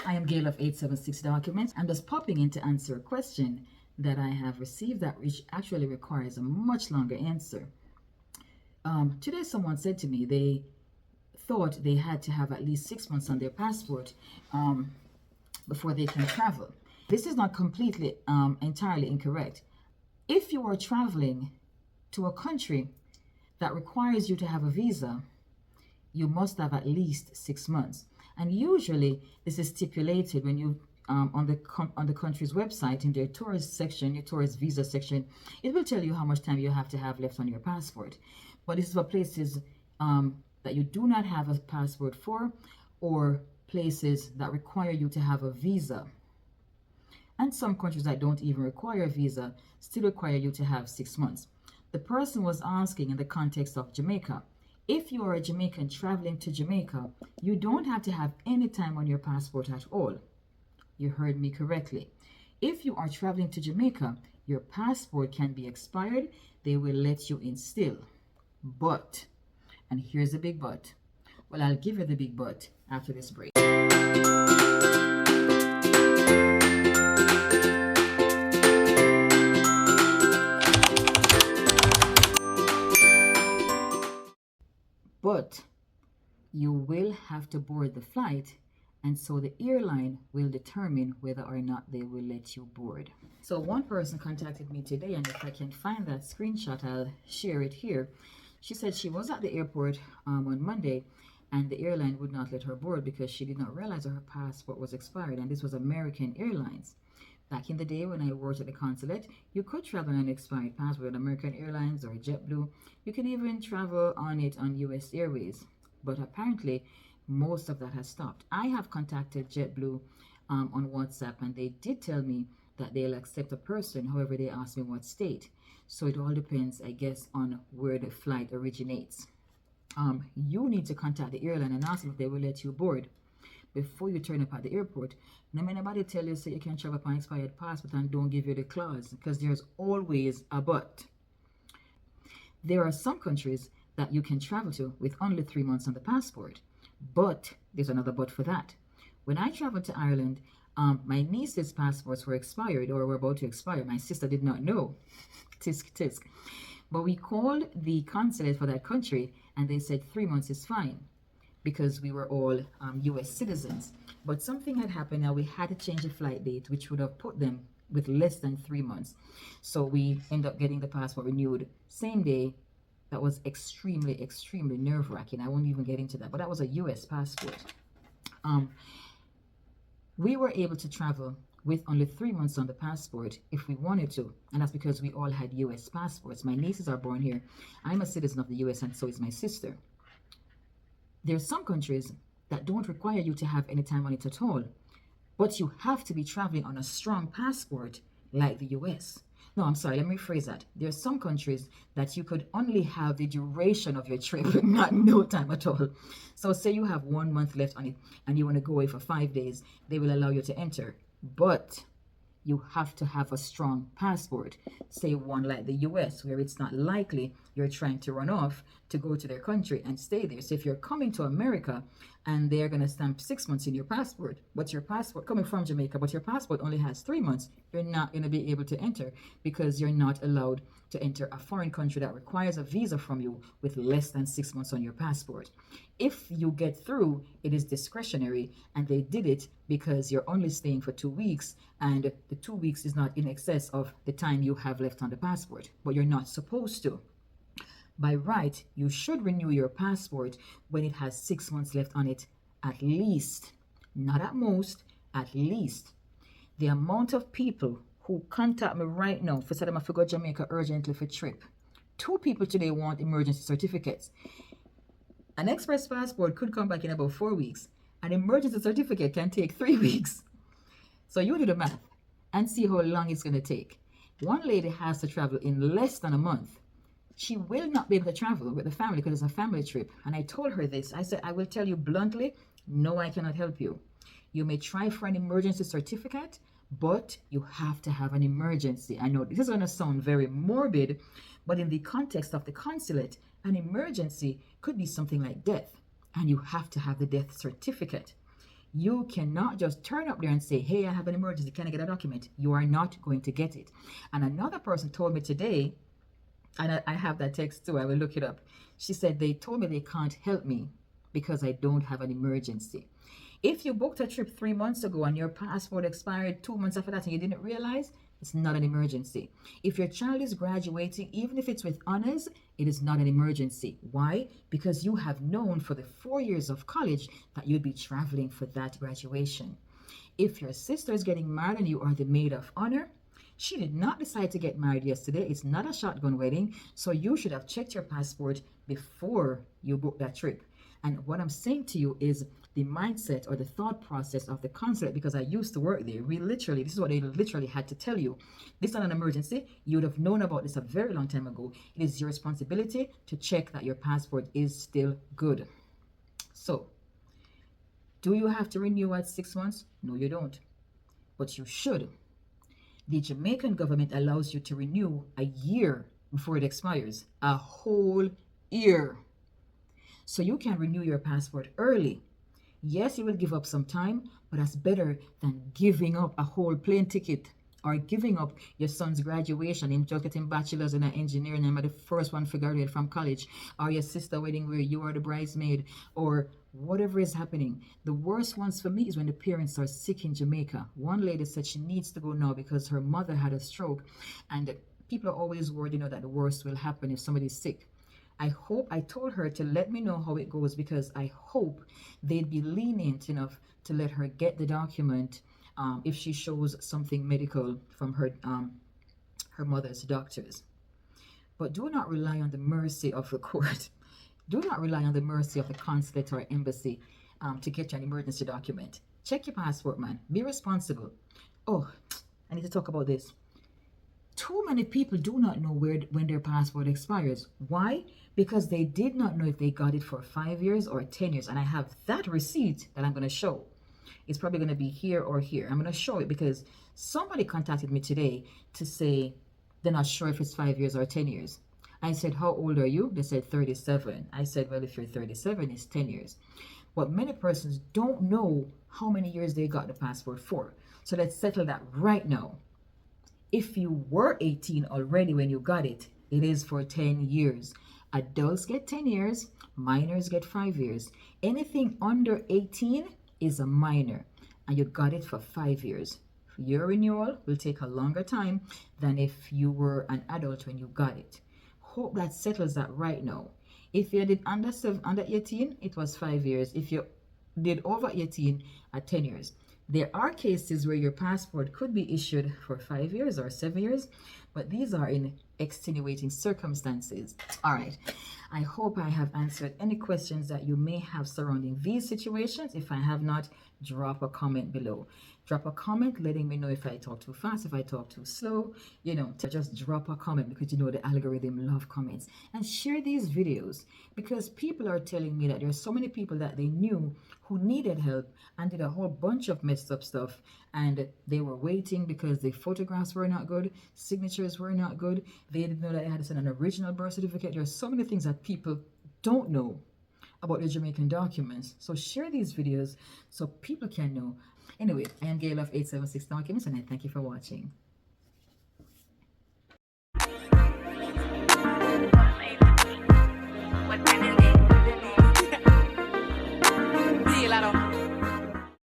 I am Gail of 876 Documents. I'm just popping in to answer a question that I have received that which actually requires a much longer answer. Today someone said to me they thought they had to have at least 6 months on their passport before they can travel. This is not completely entirely incorrect. If you are traveling to a country that requires you to have a visa, you must have at least 6 months. And usually this is stipulated when you on the country's website in their tourist section, your tourist visa section. It will tell you how much time you have to have left on your passport. But this is for places that you do not have a passport for, or places that require you to have a visa. And some countries that don't even require a visa still require you to have 6 months. The person was asking in the context of Jamaica. If you are a Jamaican traveling to Jamaica, you don't have to have any time on your passport at all. You heard me correctly. If you are traveling to Jamaica, your passport can be expired. They will let you in still. But, and here's the big but. Well, I'll give you the big but after this break. But you will have to board the flight, and so the airline will determine whether or not they will let you board. So one person contacted me today, and if I can find that screenshot, I'll share it here. She said she was at the airport on Monday, and the airline would not let her board because she did not realize her passport was expired, and this was American Airlines. Back in the day when I worked at the consulate, you could travel on an expired passport with American Airlines or JetBlue. You can even travel on it on US Airways. But apparently, most of that has stopped. I have contacted JetBlue on WhatsApp, and they did tell me that they'll accept a person. However, they asked me what state. So it all depends, I guess, on where the flight originates. You need to contact the airline and ask them if they will let you board before you turn up at the airport. No matter anybody tell you so you can travel upon expired passport and don't give you the clause, because there's always a but. There are some countries that you can travel to with only 3 months on the passport, but there's another but for that. When I traveled to Ireland, my niece's passports were expired or were about to expire. My sister did not know. Tisk tisk. But we called the consulate for that country, and they said 3 months is fine, because we were all US citizens. But something had happened and we had to change the flight date, which would have put them with less than 3 months. So we ended up getting the passport renewed same day. That was extremely, extremely nerve-wracking. I won't even get into that, but that was a US passport. We were able to travel with only 3 months on the passport if we wanted to, and that's because we all had US passports. My nieces are born here. I'm a citizen of the US, and so is my sister. There are some countries that don't require you to have any time on it at all, but you have to be traveling on a strong passport like the US. No, I'm sorry, let me rephrase that. There are some countries that you could only have the duration of your trip, not no time at all. So say you have 1 month left on it and you want to go away for 5 days, they will allow you to enter. But you have to have a strong passport, say one like the US, where it's not likely you're trying to run off to go to their country and stay there. So if you're coming to America and they're going to stamp 6 months in your passport, but your passport coming from Jamaica, but your passport only has 3 months, you're not going to be able to enter, because you're not allowed to enter a foreign country that requires a visa from you with less than 6 months on your passport. If you get through, it is discretionary, and they did it because you're only staying for 2 weeks, and the 2 weeks is not in excess of the time you have left on the passport, but you're not supposed to. By right, you should renew your passport when it has 6 months left on it, at least, not at most, at least. The amount of people who contact me right now for saying I have to go to Jamaica urgently for trip. 2 people today want emergency certificates. An express passport could come back in about 4 weeks. An emergency certificate can take 3 weeks. So you do the math and see how long it's going to take. One lady has to travel in less than a month. She will not be able to travel with the family because it's a family trip. And I told her this. I said, I will tell you bluntly, no, I cannot help you. You may try for an emergency certificate, but you have to have an emergency. I know this is going to sound very morbid, but in the context of the consulate, an emergency could be something like death, and you have to have the death certificate. You cannot just turn up there and say, hey, I have an emergency, can I get a document? You are not going to get it. And another person told me today, and I have that text too, I will look it up. She said they told me they can't help me because I don't have an emergency. If you booked a trip 3 months ago and your passport expired 2 months after that and you didn't realize, it's not an emergency. If your child is graduating, even if it's with honors, it is not an emergency. Why? Because you have known for the 4 years of college that you'd be traveling for that graduation. If your sister is getting married and you are the maid of honor, she did not decide to get married yesterday. It's not a shotgun wedding, so you should have checked your passport before you booked that trip. And what I'm saying to you is the mindset or the thought process of the consulate, because I used to work there. This is what they literally had to tell you. This is not an emergency. You would have known about this a very long time ago. It is your responsibility to check that your passport is still good. So, do you have to renew at 6 months? No, you don't. But you should. The Jamaican government allows you to renew a year before it expires. A whole year. So you can renew your passport early. Yes, you will give up some time, but that's better than giving up a whole plane ticket or giving up your son's graduation, him just getting bachelor's in engineering and I'm the first one to graduate from college, or your sister wedding where you are the bridesmaid, or whatever is happening. The worst ones for me is when the parents are sick in Jamaica. One lady said she needs to go now because her mother had a stroke, and people are always worried, that the worst will happen if somebody's sick. I told her to let me know how it goes, because I hope they'd be lenient enough to let her get the document if she shows something medical from her mother's doctors. But do not rely on the mercy of the court. Do not rely on the mercy of the consulate or embassy to get you an emergency document. Check your passport, man. Be responsible. Oh, I need to talk about this. Too many people do not know when their passport expires. Why? Because they did not know if they got it for 5 years or 10 years. And I have that receipt that I'm going to show. It's probably going to be here or here. I'm going to show it because somebody contacted me today to say they're not sure if it's 5 years or 10 years. I said, how old are you? They said 37. I said, well, if you're 37, it's 10 years. But many persons don't know how many years they got the passport for. So let's settle that right now. If you were 18 already when you got it, it is for 10 years. Adults get 10 years, minors get 5 years. Anything under 18 is a minor, and you got it for 5 years. Your renewal will take a longer time than if you were an adult when you got it. Hope that settles that right now. If you did under 18, it was 5 years. If you did over 18, 10 years. There are cases where your passport could be issued for 5 years or 7 years, but these are in extenuating circumstances. All right. I hope I have answered any questions that you may have surrounding these situations. If I have not, drop a comment below. Drop a comment letting me know if I talk too fast, if I talk too slow, just drop a comment, because the algorithm love comments. And share these videos, because people are telling me that there's so many people that they knew who needed help and did a whole bunch of messed up stuff, and they were waiting because the photographs were not good, signatures were not good, they didn't know that they had to send an original birth certificate. There's so many things that people don't know about the Jamaican documents. So share these videos so people can know. Anyway, I am Gail of 876 Documents, and I thank you for watching.